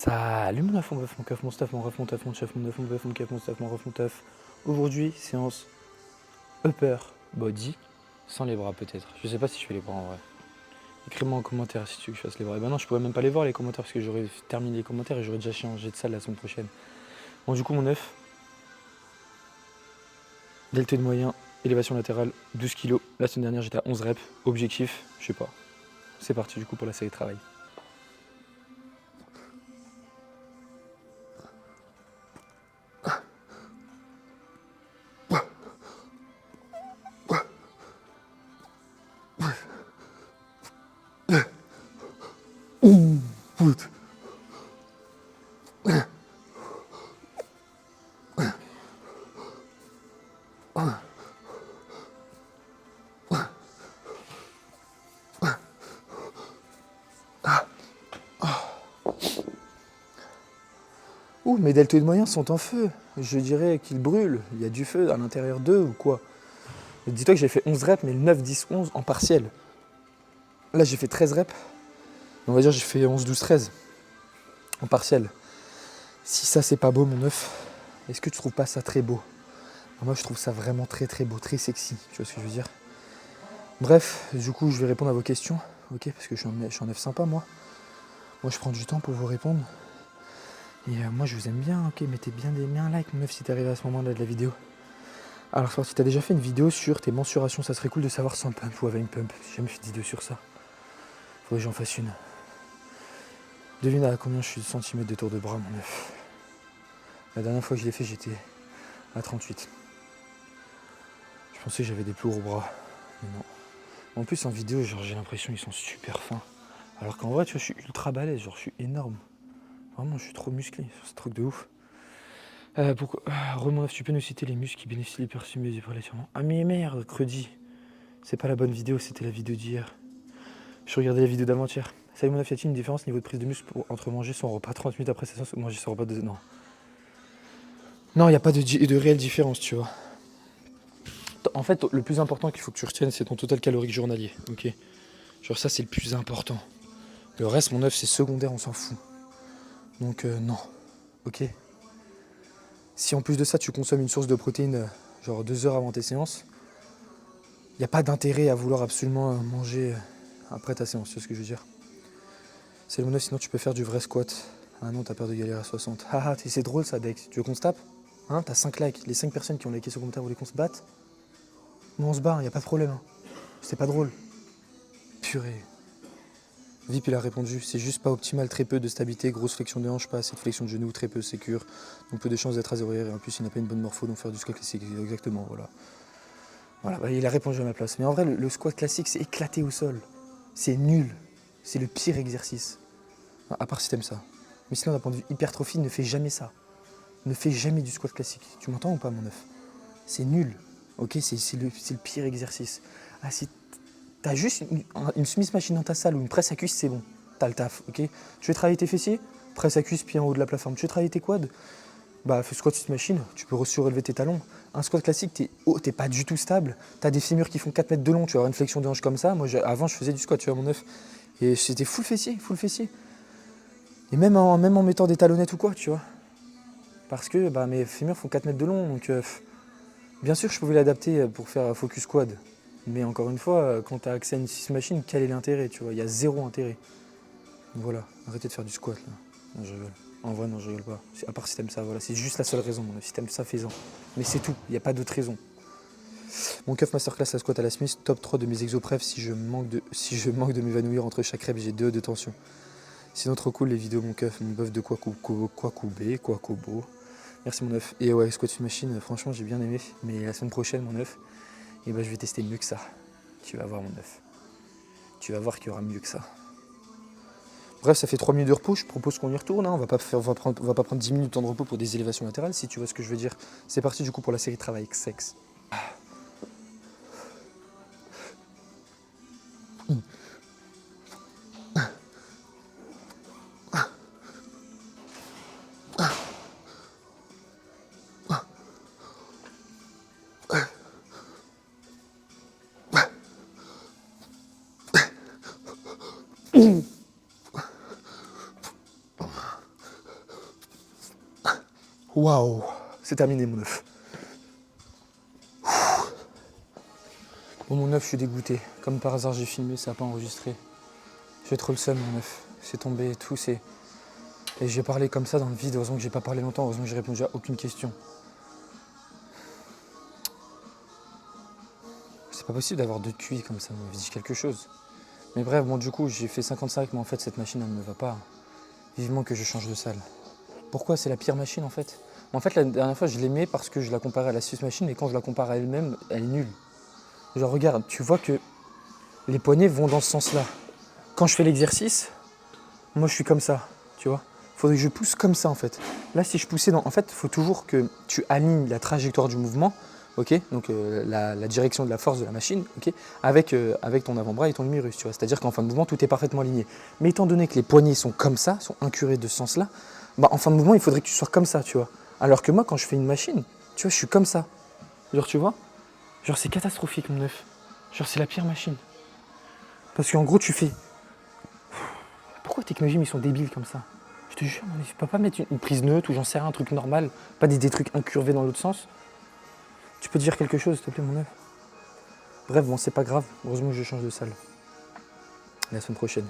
Salut mon œuf, mon bœuf, mon keuf, mon stuff, mon ref, mon teuf, mon chef, mon œuf, mon bœuf, mon keuf, mon stuff, mon ref, mon teuf. Aujourd'hui, séance upper body, sans les bras peut-être. Je sais pas si je fais les bras en vrai. Écris-moi en commentaire si tu veux que je fasse les bras. Et ben non, je pourrais même pas les voir les commentaires parce que j'aurais terminé les commentaires et j'aurais déjà changé de salle la semaine prochaine. Bon, du coup, mon œuf, deltoïde moyen, élévation latérale, 12 kg. La semaine dernière, j'étais à 11 reps. Objectif, je sais pas. C'est parti du coup pour la série de travail. Ouh, mes deltoïdes moyens sont en feu. Je dirais qu'ils brûlent. Il y a du feu à l'intérieur d'eux ou quoi. Dis-toi que j'ai fait 11 reps, mais le 9, 10, 11 en partiel. Là, j'ai fait 13 reps. On va dire j'ai fait 11, 12, 13 en partiel. Si ça, c'est pas beau, mon œuf, est-ce que tu trouves pas ça très beau? Moi, je trouve ça vraiment très très beau, très sexy. Tu vois ce que je veux dire? Bref, du coup, je vais répondre à vos questions. Ok, parce que je suis un œuf sympa, moi. Moi, je prends du temps pour vous répondre. Et moi, je vous aime bien. Ok, mettez bien un like, mon œuf, si t'es arrivé à ce moment-là de la vidéo. Alors, si t'as déjà fait une vidéo sur tes mensurations, ça serait cool de savoir sans pump ou avec une pump. J'ai jamais fait de vidéo sur ça. Faudrait que j'en fasse une. Devine à combien je suis de centimètres de tour de bras, mon œuf. La dernière fois que je l'ai fait, j'étais à 38. Je pensais que j'avais des plus gros bras, mais non. En plus, en vidéo, genre, j'ai l'impression qu'ils sont super fins. Alors qu'en vrai, tu vois, je suis ultra balèze, genre, je suis énorme. Vraiment, je suis trop musclé, c'est un truc de ouf. Romain, tu peux nous citer les muscles qui bénéficient de l'hyperstimulation prélaturement? Ah mais merde, credi. C'est pas la bonne vidéo, c'était la vidéo d'hier. Je regardais la vidéo d'avant-hier. Salut mon œuf, y a-t-il une différence niveau de prise de muscle entre manger son repas 30 minutes après sa séance ou manger son repas de... Non. Non, il n'y a pas de réelle différence, tu vois. En fait, le plus important qu'il faut que tu retiennes, c'est ton total calorique journalier, ok? Genre ça, c'est le plus important. Le reste, mon œuf, c'est secondaire, on s'en fout. Donc non, ok? Si en plus de ça, tu consommes une source de protéines, genre 2 heures avant tes séances, il n'y a pas d'intérêt à vouloir absolument manger après ta séance, tu vois ce que je veux dire? C'est le mon œuf, sinon tu peux faire du vrai squat. Ah non, t'as peur de galérer à 60. Haha, c'est drôle ça, Dex. Tu veux qu'on se tape? Hein, t'as 5 likes. Les 5 personnes qui ont liké ce commentaire voulaient qu'on se batte? Bon, on se bat, y a pas de problème. Hein. C'est pas drôle. Purée. Vip, il a répondu, c'est juste pas optimal, très peu de stabilité, grosse flexion de hanche, pas assez de flexion de genou, très peu sécure, donc peu de chances d'être à 0 et en plus il n'a pas une bonne morpho, donc faire du squat classique, exactement, voilà. Voilà, bah, il a répondu à ma place. Mais en vrai, le squat classique, c'est éclaté au sol. C'est nul. C'est le pire exercice. À part si t'aimes ça. Mais sinon, d'un point de vue hypertrophie, ne fais jamais ça. Ne fais jamais du squat classique. Tu m'entends ou pas, mon œuf? C'est nul. Ok, c'est le pire exercice. Ah, si t'as juste une Smith machine dans ta salle ou une presse à cuisse, c'est bon. T'as le taf, ok? Tu veux travailler tes fessiers? Presse à cuisse, pied en haut de la plateforme. Tu veux travailler tes quads? Bah, fais squat Smith machine, tu peux surélever tes talons. Un squat classique, t'es pas du tout stable. T'as des fémurs qui font 4 mètres de long, tu vas avoir une flexion de hanche comme ça. Moi, avant, je faisais du squat, tu vois, mon œuf. Et c'était full fessier, full fessier. Et même en mettant des talonnettes ou quoi, tu vois. Parce que bah, mes fémurs font 4 mètres de long, donc bien sûr, je pouvais l'adapter pour faire focus quad. Mais encore une fois, quand tu as accès à une 6 machine, quel est l'intérêt, tu vois? Il y a zéro intérêt. Donc voilà, arrêtez de faire du squat là. Non, je rigole. En vrai, non, je rigole pas. À part si t'aimes ça, voilà. C'est juste la seule raison, mon œuf. Si t'aimes ça, fais-en. Mais c'est tout, il n'y a pas d'autre raison. Mon keuf masterclass à squat à la Smith, top 3 de mes exoprefs si je manque de m'évanouir entre chaque rep, j'ai 2 de tension. Sinon, trop cool les vidéos, mon keuf, mon bœuf de Kwakubo. Merci mon œuf. Et ouais, squat machine, franchement, j'ai bien aimé. Mais la semaine prochaine, mon œuf, et bah, je vais tester mieux que ça. Tu vas voir, mon œuf. Tu vas voir qu'il y aura mieux que ça. Bref, ça fait 3 minutes de repos, je propose qu'on y retourne. Hein. On va pas prendre 10 minutes de temps de repos pour des élévations latérales, si tu vois ce que je veux dire. C'est parti du coup pour la série travail sexe. Waouh, c'est terminé mon œuf. Bon mon œuf, je suis dégoûté. Comme par hasard j'ai filmé, ça n'a pas enregistré. J'ai trop le seum mon œuf. C'est tombé et tout, c'est... Et j'ai parlé comme ça dans le vide, heureusement que j'ai pas parlé longtemps, heureusement que j'ai répondu à aucune question. C'est pas possible d'avoir deux QI comme ça, me dit quelque chose. Mais bref, bon du coup j'ai fait 55, mais en fait cette machine elle ne me va pas. Vivement que je change de salle. Pourquoi c'est la pire machine en fait? En fait la dernière fois je l'aimais parce que je la comparais à la Swiss Machine, mais quand je la compare à elle-même, elle est nulle. Genre regarde, tu vois que les poignets vont dans ce sens-là. Quand je fais l'exercice, moi je suis comme ça, tu vois. Faudrait que je pousse comme ça en fait. Là si je poussais dans... En fait, il faut toujours que tu alignes la trajectoire du mouvement, ok, donc la direction de la force de la machine, ok, avec ton avant-bras et ton humérus, tu vois. C'est-à-dire qu'en fin de mouvement, tout est parfaitement aligné. Mais étant donné que les poignets sont comme ça, sont incurés de ce sens-là, bah en fin de mouvement, il faudrait que tu sois comme ça, tu vois. Alors que moi, quand je fais une machine, tu vois, je suis comme ça. Genre, tu vois, genre c'est catastrophique mon œuf. Genre c'est la pire machine. Parce qu'en gros, tu fais... Pourquoi Technologie, ils sont débiles comme ça? Je te jure, tu peux pas mettre une prise neutre ou j'en sais rien, un truc normal, pas des trucs incurvés dans l'autre sens. Tu peux te dire quelque chose, s'il te plaît, mon œuf? Bref, bon, c'est pas grave. Heureusement que je change de salle. La semaine prochaine.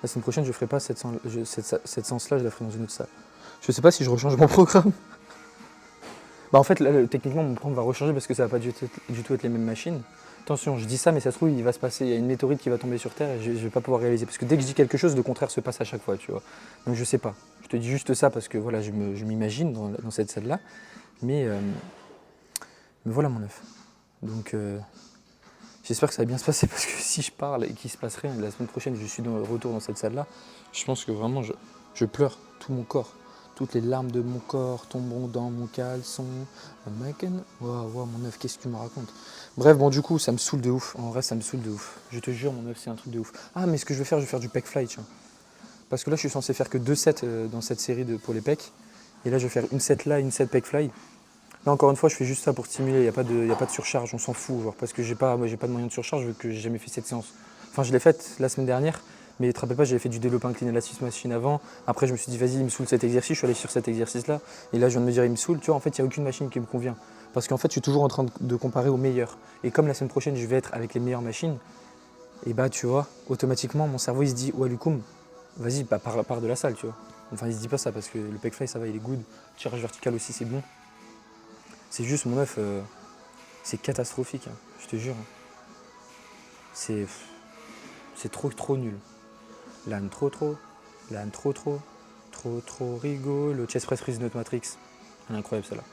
La semaine prochaine, je ferai pas cette séance-là, je la ferai dans une autre salle. Je sais pas si je rechange mon programme. Bah en fait, là, techniquement, mon programme va rechanger parce que ça va pas du tout être les mêmes machines. Attention, je dis ça, mais ça se trouve, il va se passer, il y a une météorite qui va tomber sur Terre et je vais pas pouvoir réaliser. Parce que dès que je dis quelque chose, le contraire se passe à chaque fois, tu vois. Donc je sais pas. Je te dis juste ça parce que voilà, je m'imagine dans cette salle-là. Mais voilà mon œuf. Donc j'espère que ça va bien se passer parce que si je parle et qu'il se passe rien, la semaine prochaine, je suis de retour dans cette salle-là, je pense que vraiment, je pleure tout mon corps. Toutes les larmes de mon corps tomberont dans mon caleçon. Waouh, mon œuf, qu'est-ce que tu me racontes? Bref, bon, du coup, ça me saoule de ouf. En vrai, ça me saoule de ouf. Je te jure, mon œuf, c'est un truc de ouf. Ah, mais ce que je vais faire du pec fly, tiens. Parce que là, je suis censé faire que 2 sets dans cette série pour les pecs. Et là, je vais faire une set là, une set pec fly. Là, encore une fois, je fais juste ça pour stimuler. Il n'y a pas de surcharge, on s'en fout. Genre, parce que j'ai pas de moyen de surcharge vu que j'ai jamais fait cette séance. Enfin, je l'ai faite la semaine dernière. Mais ne te rappelle pas, j'avais fait du développé incliné à la Swiss Machine avant. Après, je me suis dit, vas-y, il me saoule cet exercice. Je suis allé sur cet exercice-là. Et là, je viens de me dire, il me saoule. Tu vois, en fait, il n'y a aucune machine qui me convient. Parce qu'en fait, je suis toujours en train de comparer aux meilleurs. Et comme la semaine prochaine, je vais être avec les meilleures machines, et bah, tu vois, automatiquement, mon cerveau, il se dit, ouais, Lukoum, vas-y, bah, pars de la salle, tu vois. Enfin, il se dit pas ça parce que le pec fly, ça va, il est good. Tirage vertical aussi, c'est bon. C'est juste, mon œuf, c'est catastrophique, hein, je te jure. C'est trop nul. L'âne trop, l'âne trop rigolo. Chest press freeze note matrix. Elle est incroyable celle-là.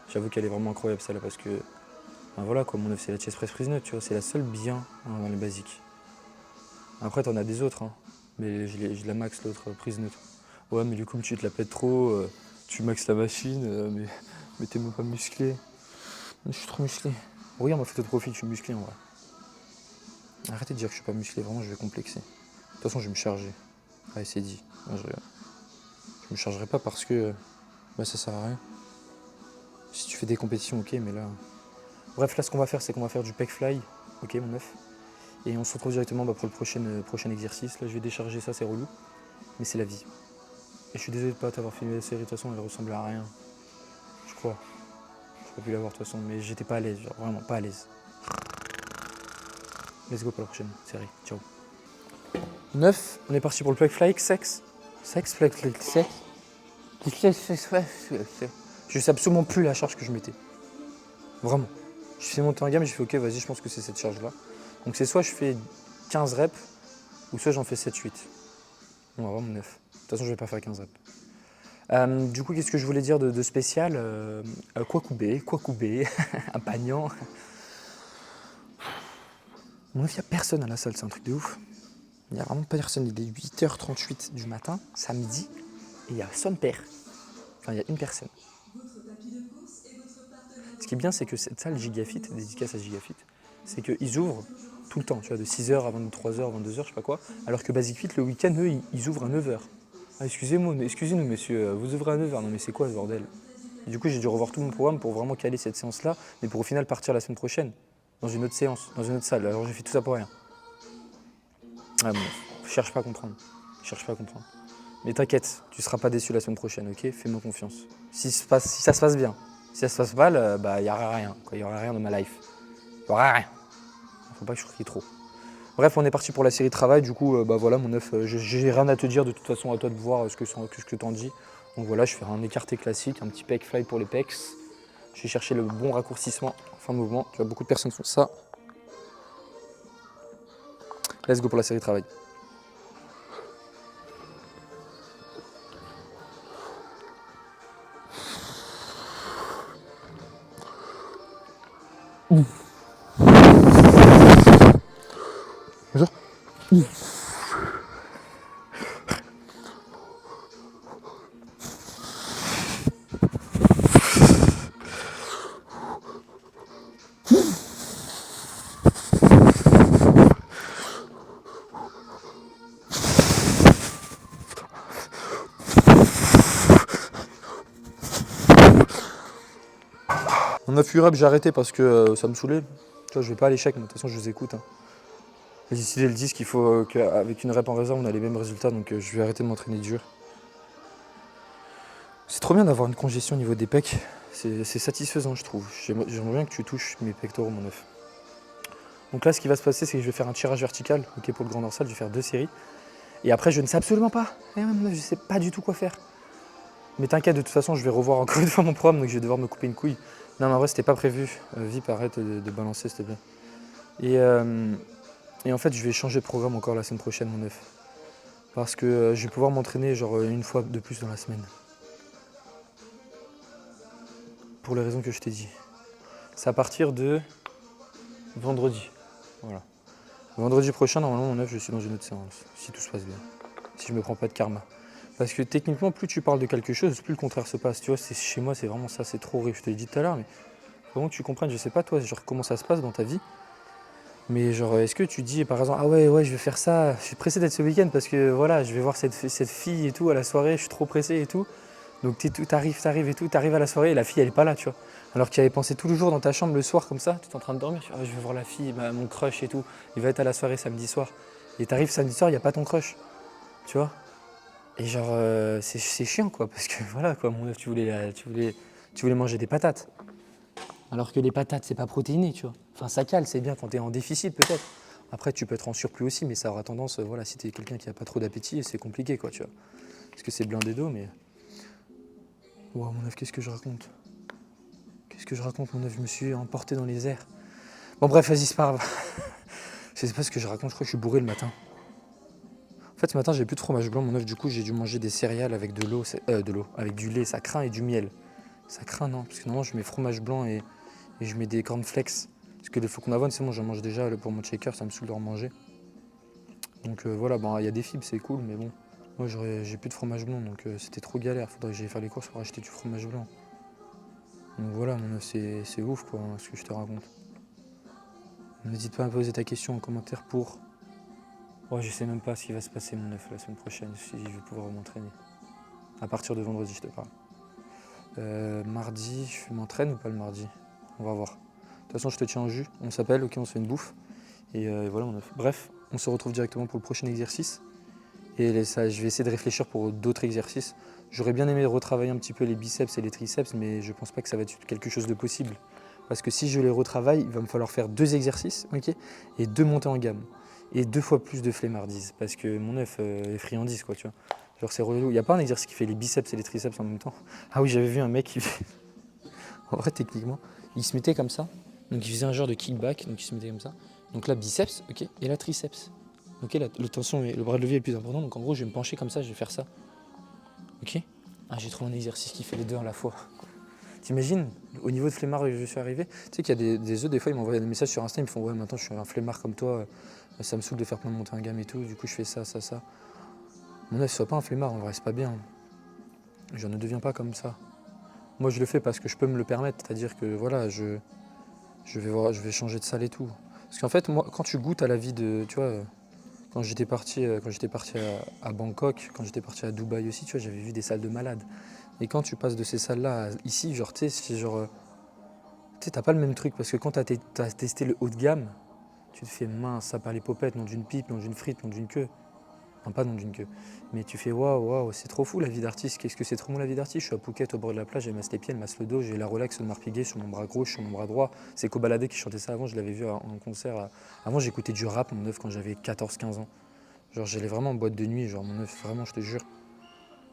J'avoue qu'elle est vraiment incroyable celle-là parce que, ben voilà quoi, mon œuf c'est la chest press freeze note, tu vois, c'est la seule bien hein, dans les basiques. Après t'en as des autres, hein, mais je la max l'autre prise neutre. Ouais, mais du coup tu te la pètes trop, tu maxes la machine, mais t'es même pas musclé. Je suis trop musclé. Regarde ma photo de profil, je suis musclé en vrai. Arrêtez de dire que je suis pas musclé, vraiment je vais complexer. De toute façon je vais me charger. Allez c'est dit. Non, je me chargerai pas parce que bah, ça sert à rien. Si tu fais des compétitions, ok, mais là... Bref, là ce qu'on va faire, c'est qu'on va faire du pec fly, ok mon œuf. Et on se retrouve directement pour le prochain exercice. Là je vais décharger ça, c'est relou. Mais c'est la vie. Et je suis désolé de ne pas t'avoir filmé la série, de toute façon elle ressemble à rien. Je crois. Je pas pu la voir de toute façon, mais j'étais pas à l'aise, genre vraiment pas à l'aise. Let's go pour la prochaine série. Ciao. 9, on est parti pour le pec fly, sexe. Je sais absolument plus la charge que je mettais. Vraiment. Je fais monter en gamme et je fais ok, vas-y, je pense que c'est cette charge-là. Donc c'est soit je fais 15 reps, ou soit j'en fais 7-8. On va voir mon 9. De toute façon, je vais pas faire 15 reps. Du coup, qu'est-ce que je voulais dire de spécial? Quoi couper, un pagnon. Mon œuf, il n'y a personne à la salle, c'est un truc de ouf. Il n'y a vraiment pas personne. Il est 8h38 du matin, samedi, et il y a son père. Enfin, il y a une personne. Ce qui est bien, c'est que cette salle Gigafit, dédicace à Gigafit, c'est qu'ils ouvrent tout le temps, tu vois, de 6h à 23h, 22h, je sais pas quoi, alors que Basic Fit, le week-end, eux, ils ouvrent à 9h. Ah, excusez-nous, monsieur, vous ouvrez à 9h. Non, mais c'est quoi ce bordel? Et du coup, j'ai dû revoir tout mon programme pour vraiment caler cette séance-là, mais pour au final partir la semaine prochaine, dans une autre séance, dans une autre salle. Alors j'ai fait tout ça pour rien. Ah bon, cherche pas à comprendre. Mais t'inquiète, tu seras pas déçu la semaine prochaine, ok? Fais-moi confiance. Si ça se passe bien. Si ça se passe mal, bah il y aura rien. Il y aura rien dans ma life. Il y aura rien. Faut pas que je crie trop. Bref, on est parti pour la série de travail. Du coup, bah voilà, mon œuf, j'ai rien à te dire. De toute façon, à toi de voir ce que t'en dis. Donc voilà, je fais un écarté classique, un petit pec fly pour les pecs. Je vais chercher le bon raccourcissement, fin de mouvement. Tu vois, beaucoup de personnes font ça. Let's go pour la série de travail. Bonjour. On a fait rap, j'ai arrêté parce que ça me saoulait. Tu vois, je vais pas à l'échec, mais de toute façon, je vous écoute. Hein. Les décidés le disent qu'il faut qu'avec une rep en réserve, on a les mêmes résultats, donc je vais arrêter de m'entraîner dur. C'est trop bien d'avoir une congestion au niveau des pecs. C'est satisfaisant, je trouve. J'aimerais bien que tu touches mes pectoraux, mon œuf. Donc là, ce qui va se passer, c'est que je vais faire un tirage vertical. Ok, pour le grand dorsal, je vais faire 2 séries. Et après, je ne sais absolument pas. Je ne sais pas du tout quoi faire. Mais t'inquiète, de toute façon, je vais revoir encore une fois mon programme, donc je vais devoir me couper une couille. Non, mais en vrai, c'était pas prévu. Vip, arrête de balancer, s'il te plaît. Et en fait, je vais changer de programme encore la semaine prochaine, mon œuf. Parce que je vais pouvoir m'entraîner genre une fois de plus dans la semaine. Pour les raisons que je t'ai dit. C'est à partir de vendredi. Voilà. Vendredi prochain, normalement, mon œuf, je suis dans une autre séance. Si tout se passe bien. Si je me prends pas de karma. Parce que techniquement, plus tu parles de quelque chose, plus le contraire se passe. Tu vois, chez moi, c'est vraiment ça, c'est trop horrible. Je te l'ai dit tout à l'heure, mais vraiment que tu comprennes, je sais pas toi, genre comment ça se passe dans ta vie. Mais genre, est-ce que tu dis par exemple, ah ouais, je vais faire ça, je suis pressé d'être ce week-end parce que voilà, je vais voir cette fille et tout à la soirée, je suis trop pressé et tout. Donc t'arrives et tout, t'arrives à la soirée et la fille elle est pas là, tu vois. Alors que tu avais pensé tout le jour dans ta chambre le soir comme ça, tu es en train de dormir, tu dis, ah, je vais voir la fille, mon crush et tout, il va être à la soirée samedi soir. Et t'arrives samedi soir, il n'y a pas ton crush, tu vois. Et genre, c'est chiant quoi, parce que voilà quoi, mon œuf, tu voulais manger des patates. Alors que les patates, c'est pas protéiné, tu vois. Enfin, ça cale, c'est bien quand tu es en déficit peut-être. Après, tu peux être en surplus aussi, mais ça aura tendance, voilà, si tu es quelqu'un qui a pas trop d'appétit, c'est compliqué, quoi, tu vois. Parce que c'est blindé d'eau, mais... Wow, mon œuf, qu'est-ce que je raconte? Qu'est-ce que je raconte, mon œuf? Je me suis emporté dans les airs. Bon, bref, vas-y, c'est pas grave. Je sais pas ce que je raconte, je crois que je suis bourré le matin. En fait, ce matin, j'ai plus de fromage blanc, mon œuf, du coup, j'ai dû manger des céréales avec de l'eau, avec du lait, ça craint, et du miel. Ça craint, non? Parce que normalement, je mets fromage blanc et je mets des cornflakes. Parce que les flocons d'avoine, c'est bon, j'en mange déjà pour mon shaker, ça me saoule de en manger. Donc voilà, bon, y a des fibres, c'est cool, mais bon. Moi, j'ai plus de fromage blanc, donc c'était trop galère. Faudrait que j'aille faire les courses pour acheter du fromage blanc. Donc voilà, mon œuf, c'est ouf, quoi, hein, ce que je te raconte. N'hésite pas à me poser ta question en commentaire pour... Oh, je sais même pas ce qui va se passer, mon œuf, la semaine prochaine, si je vais pouvoir m'entraîner. À partir de vendredi, je te parle. Mardi, je m'entraîne ou pas le mardi? On va voir. De toute façon, je te tiens en jus. On s'appelle, ok, on se fait une bouffe. Et voilà, mon œuf. Bref, on se retrouve directement pour le prochain exercice. Et ça, je vais essayer de réfléchir pour d'autres exercices. J'aurais bien aimé retravailler un petit peu les biceps et les triceps, mais je pense pas que ça va être quelque chose de possible. Parce que si je les retravaille, il va me falloir faire 2 exercices, ok, et 2 montées en gamme. Et 2 fois plus de flemmardise. Parce que mon œuf est friandise, quoi, tu vois. Genre, c'est relou. Il n'y a pas un exercice qui fait les biceps et les triceps en même temps. Ah oui, j'avais vu un mec qui fait... En vrai, techniquement, il se mettait comme ça. Donc, il faisait un genre de kickback. Donc, il se mettait comme ça. Donc là, biceps, ok, et là, triceps. Ok, là, le tension et le bras de levier est le plus important. Donc, en gros, je vais me pencher comme ça, je vais faire ça. Ok. Ah, j'ai trouvé un exercice qui fait les deux à la fois. T'imagines, au niveau de flemmard où je suis arrivé, tu sais qu'il y a des œufs, des fois, ils m'envoient des messages sur Insta, ils me font, ouais, maintenant, je suis un flemmard comme toi, ça me saoule de faire plein de montées en gamme et tout, du coup, je fais ça. Mon œuf, sois pas un flemmard, en vrai, c'est pas bien. Je ne deviens pas comme ça. Moi, je le fais parce que je peux me le permettre, c'est-à-dire que, voilà, je vais changer de salle et tout. Parce qu'en fait, moi, quand tu goûtes à la vie de, tu vois, quand j'étais parti à Bangkok, quand j'étais parti à Dubaï aussi, tu vois, j'avais vu des salles de malades. Et quand tu passes de ces salles-là ici, genre, tu sais, c'est genre, tu sais, t'as pas le même truc, parce que quand t'as testé le haut de gamme, tu te fais mince, ça part les popettes, non d'une pipe, non d'une frite, non d'une queue. Non, pas non d'une queue. Mais tu fais waouh, waouh, c'est trop fou la vie d'artiste. Qu'est-ce que c'est trop bon la vie d'artiste. Je suis à Phuket au bord de la plage, j'ai masse les pieds, elle masse le dos, j'ai la Rolex de Marc Piguet sur mon bras gauche, sur mon bras droit. C'est Kobalade qui chantait ça avant, je l'avais vu en concert. Avant, j'écoutais du rap, mon neuf, quand j'avais 14-15 ans. Genre, j'allais vraiment en boîte de nuit, genre mon neuf, vraiment, je te jure.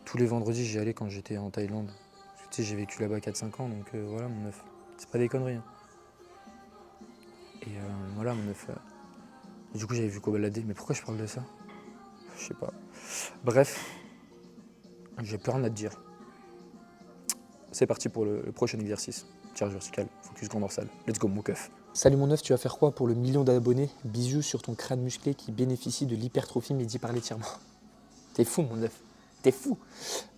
Tous les vendredis, j'y allais quand j'étais en Thaïlande. Parce que, tu sais, j'ai vécu là-bas 4-5 ans, donc voilà, mon neuf. C'est pas des conneries, hein. Et voilà, mon neuf. Du coup, j'avais vu Kobalade. Mais pourquoi je parle de ça? Je sais pas. Bref, j'ai plus rien à te dire. C'est parti pour le prochain exercice. Tirage vertical, focus grand dorsal. Let's go, mon keuf. Salut mon neuf, tu vas faire quoi pour le 1 000 000 d'abonnés? Bisous sur ton crâne musclé qui bénéficie de l'hypertrophie médiée par l'étirement. T'es fou, mon neuf. T'es fou.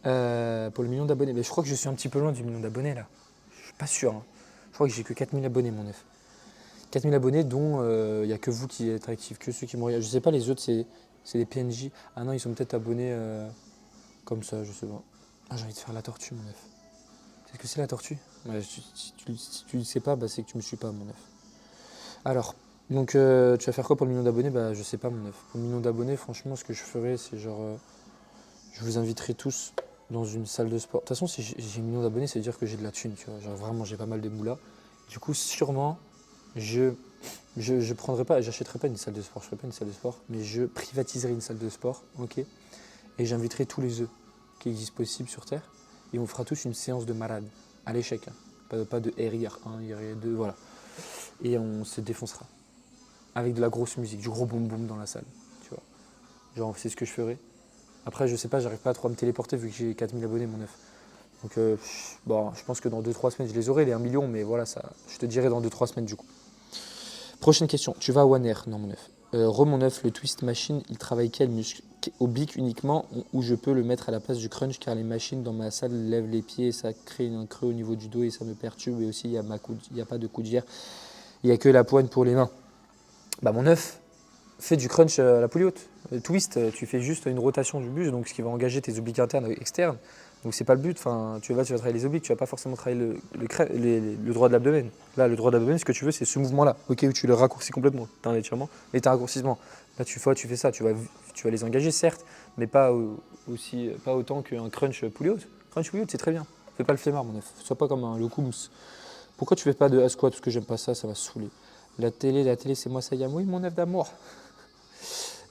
Pour le 1 000 000 d'abonnés, mais je crois que je suis un petit peu loin du 1 000 000 d'abonnés là. Je suis pas sûr, hein. Je crois que j'ai que 4 000 abonnés, mon neuf. 4 000 abonnés, dont il n'y a que vous qui êtes actifs, que ceux qui me regardent. Je sais pas, les autres, c'est des PNJ. Ah non, ils sont peut-être abonnés comme ça, je sais pas. Ah, j'ai envie de faire la tortue, mon neuf. C'est ce que c'est la tortue? Ouais, si tu le sais pas, bah, c'est que tu me suis pas, mon neuf. Alors, donc tu vas faire quoi pour le 1 000 000 d'abonnés? Bah, je sais pas, mon neuf. Pour le 1 000 000 d'abonnés, franchement, ce que je ferais, c'est genre. Je vous inviterai tous dans une salle de sport. De toute façon, si j'ai 1 000 000 d'abonnés, ça veut dire que j'ai de la thune, tu vois. Genre vraiment, j'ai pas mal de moula. Du coup, sûrement, je prendrai pas, j'achèterai pas une salle de sport, je ferai pas une salle de sport, mais je privatiserai une salle de sport, ok. Et j'inviterai tous les œufs qui existent possibles sur Terre. Et on fera tous une séance de malade, à l'échec, hein. Pas de RIR1, RIR2, voilà. Et on se défoncera. Avec de la grosse musique, du gros boum boum dans la salle, tu vois. Genre, c'est ce que je ferai. Après, je sais pas, j'arrive pas à trop à me téléporter vu que j'ai 4 000 abonnés, mon neuf. Donc, bon, je pense que dans 2-3 semaines, je les aurai, les 1 million, mais voilà, ça, je te dirai dans 2-3 semaines du coup. Prochaine question, tu vas à One Air? Non, mon neuf. Mon neuf, le twist machine, il travaille quel muscle? Oblique uniquement, ou je peux le mettre à la place du crunch, car les machines dans ma salle lèvent les pieds et ça crée un creux au niveau du dos et ça me perturbe. Et aussi, il n'y a pas de coudière, il n'y a que la poigne pour les mains. Bah, mon neuf, fais du crunch à la poulie haute. Twist, tu fais juste une rotation du buste, donc ce qui va engager tes obliques internes et externes. Donc c'est pas le but. Enfin, tu vas travailler les obliques, tu vas pas forcément travailler le droit de l'abdomen. Là, le droit de l'abdomen, ce que tu veux, c'est ce mouvement-là, ok, où tu le raccourcis complètement. Tu as un étirement et tu as un raccourcissement. Là, tu fais ça, tu vas les engager, certes, mais pas autant qu'un crunch poulie haute. Crunch poulie haute, c'est très bien. Fais pas le flemmard, mon neuf. Sois pas comme un locums. Pourquoi tu fais pas de squat? Parce que j'aime pas ça, ça va saouler. La télé, c'est moi, ça y est. Oui, mon neuf d'amour.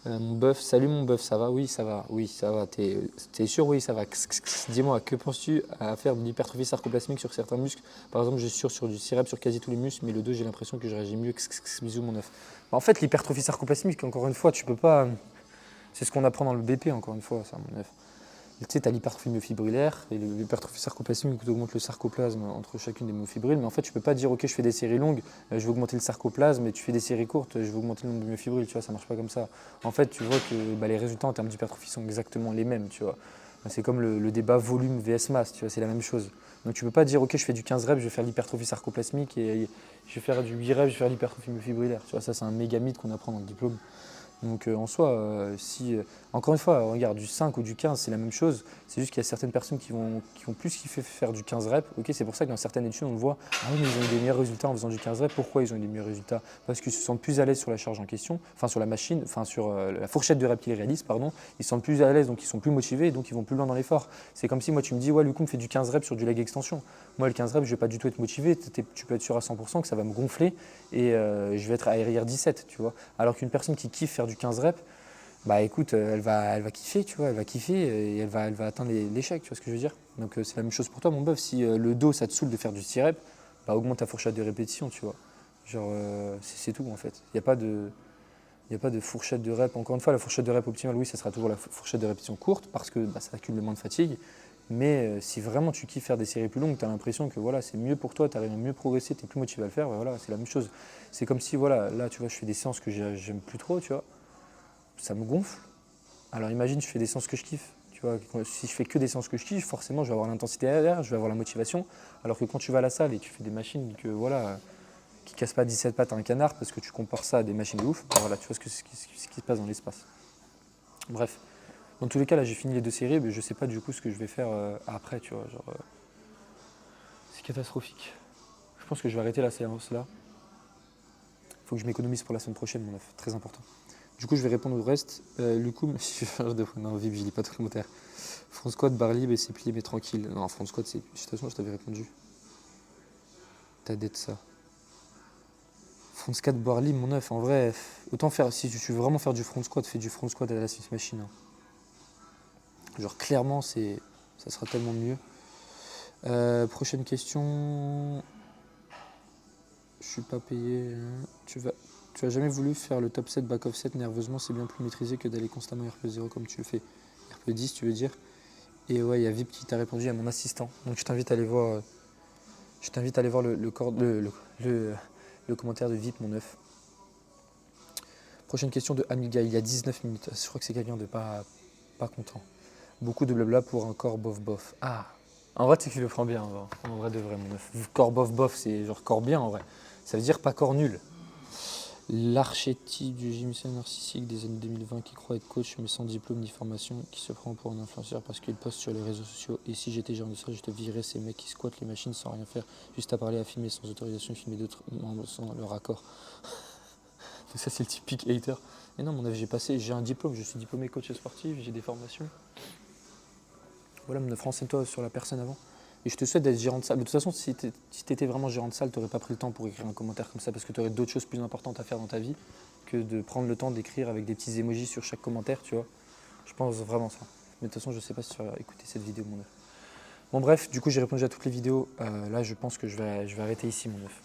Mon bœuf, salut mon bœuf, ça va? Oui, ça va. Oui, ça va. T'es sûr? Oui, ça va. Dis-moi, que penses-tu à faire de l'hypertrophie sarcoplasmique sur certains muscles? Par exemple, je suis sur du C-rep sur quasi tous les muscles, mais le dos, j'ai l'impression que je réagis mieux. Bisous mon œuf. En fait, l'hypertrophie sarcoplasmique, encore une fois, tu peux pas. C'est ce qu'on apprend dans le BP, encore une fois, ça, mon œuf. Tu sais, tu as l'hypertrophie myofibrillaire et l'hypertrophie sarcoplasmique qui augmente le sarcoplasme entre chacune des myofibrilles. Mais en fait, tu peux pas dire, ok, je fais des séries longues, je vais augmenter le sarcoplasme, et tu fais des séries courtes, je vais augmenter le nombre de myofibrilles. Tu vois, ça marche pas comme ça. En fait, tu vois que les résultats en termes d'hypertrophie sont exactement les mêmes. Tu vois, c'est comme le débat volume vs masse. Tu vois, c'est la même chose. Donc tu peux pas dire, ok, je fais du 15 reps, je vais faire l'hypertrophie sarcoplasmique et je vais faire du 8 reps, je vais faire l'hypertrophie myofibrillaire. Tu vois, ça c'est un méga mythe qu'on apprend dans le diplôme. Donc en soi, encore une fois, regarde, du 5 ou du 15, c'est la même chose. C'est juste qu'il y a certaines personnes qui vont plus kiffer faire du 15 reps. Ok, c'est pour ça que dans certaines études, on le voit, ah oui, mais ils ont eu des meilleurs résultats en faisant du 15 reps. Pourquoi ils ont eu des meilleurs résultats? Parce qu'ils se sentent plus à l'aise sur la charge en question, enfin sur la machine, enfin sur la fourchette de reps qu'ils réalisent, pardon. Ils se sentent plus à l'aise, donc ils sont plus motivés, et donc ils vont plus loin dans l'effort. C'est comme si moi tu me dis, ouais, Lucas me fait du 15 reps sur du leg extension. Moi, le 15 reps, je vais pas du tout être motivé. Tu peux être sûr à 100% que ça va me gonfler et je vais être à RIR 17, tu vois. Alors qu'une personne qui kiffe faire du 15 reps, bah écoute, elle va kiffer, tu vois, elle va kiffer et elle va atteindre l'échec, tu vois ce que je veux dire. Donc c'est la même chose pour toi, mon bœuf. Si le dos, ça te saoule de faire du 6 reps, bah augmente ta fourchette de répétition, tu vois. Genre, c'est tout en fait. Il n'y a pas de fourchette de rep. Encore une fois, la fourchette de rep optimale, oui, ça sera toujours la fourchette de répétition courte parce que ça accumule moins de fatigue. Mais si vraiment tu kiffes faire des séries plus longues, tu as l'impression que voilà, c'est mieux pour toi, tu arrives à mieux progresser, tu es plus motivé à le faire, bah, voilà, c'est la même chose. C'est comme si, voilà, là, tu vois, je fais des séances que j'aime plus trop, tu vois. Ça me gonfle. Alors imagine, je fais des séances que je kiffe. Tu vois, si je fais que des séances que je kiffe, forcément, je vais avoir l'intensité derrière, je vais avoir la motivation. Alors que quand tu vas à la salle et tu fais des machines qui cassent pas 17 pattes à un canard parce que tu compares ça à des machines de ouf, ben voilà, tu vois ce qui se passe dans l'espace. Bref, dans tous les cas, là, j'ai fini les 2 séries, mais je sais pas du coup ce que je vais faire après, tu vois. Genre, c'est catastrophique. Je pense que je vais arrêter la séance là. Il faut que je m'économise pour la semaine prochaine, mon œuf, très important. Du coup, je vais répondre au reste. Lucum, non, Vib, je lis pas tous les commentaires. Front squat, barre libre et c'est plié mais tranquille. Non, front squat, c'est. De toute façon, je t'avais répondu. T'as d'être ça. Front squat, barre libre, mon œuf, en vrai, autant faire. Si tu veux vraiment faire du front squat, fais du front squat à la Smith Machine. Hein. Genre, clairement, ça sera tellement mieux. Prochaine question. Je suis pas payé. Hein. Tu as jamais voulu faire le top 7, back off 7 nerveusement, c'est bien plus maîtrisé que d'aller constamment RP 0 comme tu le fais. RP 10, tu veux dire. Et ouais, il y a Vip qui t'a répondu, à mon assistant. Donc je t'invite à aller voir, le commentaire de Vip, mon œuf. Prochaine question de Amiga, il y a 19 minutes. Je crois que c'est quelqu'un de pas content. Beaucoup de blabla pour un corps bof bof. Ah, en vrai, tu sais que je le prends bien, en vrai de vrai, mon œuf. Corps bof bof, c'est genre corps bien en vrai. Ça veut dire pas corps nul. L'archétype du gymnasien narcissique des années 2020 qui croit être coach mais sans diplôme ni formation, qui se prend pour un influenceur parce qu'il poste sur les réseaux sociaux. Et si j'étais gérant de ça, je te virerais ces mecs qui squattent les machines sans rien faire, juste à parler, à filmer sans autorisation, filmer d'autres membres sans leur accord. Ça, c'est le typique hater. Mais non, mon avis, j'ai un diplôme, je suis diplômé coach sportif, j'ai des formations. Voilà, mon renseigne-toi sur la personne avant. Et je te souhaite d'être gérant de salle. De toute façon, si tu étais vraiment gérant de salle, tu n'aurais pas pris le temps pour écrire un commentaire comme ça parce que tu aurais d'autres choses plus importantes à faire dans ta vie que de prendre le temps d'écrire avec des petits emojis sur chaque commentaire, tu vois. Je pense vraiment ça. Mais de toute façon, je ne sais pas si tu vas écouter cette vidéo, mon œuf. Bon, bref, du coup, j'ai répondu à toutes les vidéos. Là, je pense que je vais arrêter ici, mon œuf.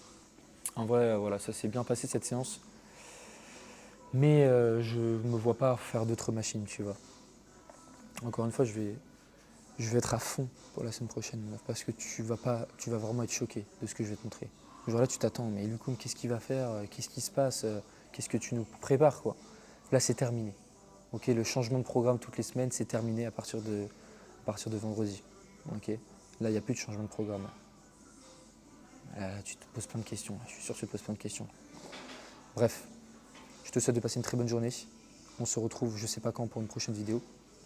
En vrai, voilà, ça s'est bien passé cette séance. Mais je ne me vois pas faire d'autres machines, tu vois. Encore une fois, je vais être à fond pour la semaine prochaine, parce que tu vas vraiment être choqué de ce que je vais te montrer. Genre là, tu t'attends, mais Lucum, qu'est-ce qu'il va faire? Qu'est-ce qui se passe? Qu'est-ce que tu nous prépares, quoi? Là, c'est terminé. Ok, le changement de programme toutes les semaines, c'est terminé à partir de vendredi. Ok, là, il n'y a plus de changement de programme. Tu te poses plein de questions. Je suis sûr que tu te poses plein de questions. Bref, je te souhaite de passer une très bonne journée. On se retrouve, je sais pas quand, pour une prochaine vidéo.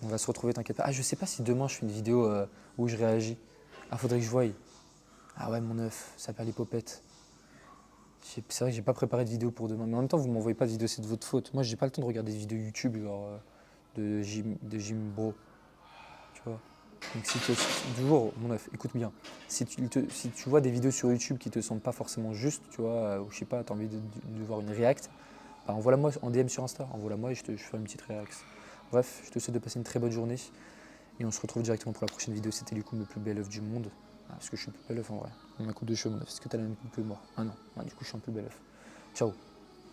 On va se retrouver, t'inquiète pas. Ah, je sais pas si demain je fais une vidéo où je réagis. Ah, faudrait que je voie. Ah ouais, mon œuf, ça perd les popettes. C'est vrai que j'ai pas préparé de vidéo pour demain. Mais en même temps, vous m'envoyez pas de vidéo, c'est de votre faute. Moi, j'ai pas le temps de regarder des vidéos YouTube genre, de gym bro. Tu vois. Donc si toujours, mon œuf, écoute bien. Si tu vois des vidéos sur YouTube qui te semblent pas forcément justes, tu vois, ou je sais pas, t'as envie de voir une react, bah envoie-la-moi en DM sur Insta. Envoie-la-moi et je ferai une petite react. Bref, je te souhaite de passer une très bonne journée. Et on se retrouve directement pour la prochaine vidéo. C'était Lucum, le plus bel œuf du monde. Ah, parce que je suis le plus bel œuf en vrai. Ma coupe de cheveux, mon œuf. Est-ce que t'as la même coupe que moi? Ah non. Ah, du coup, je suis un plus bel œuf. Ciao.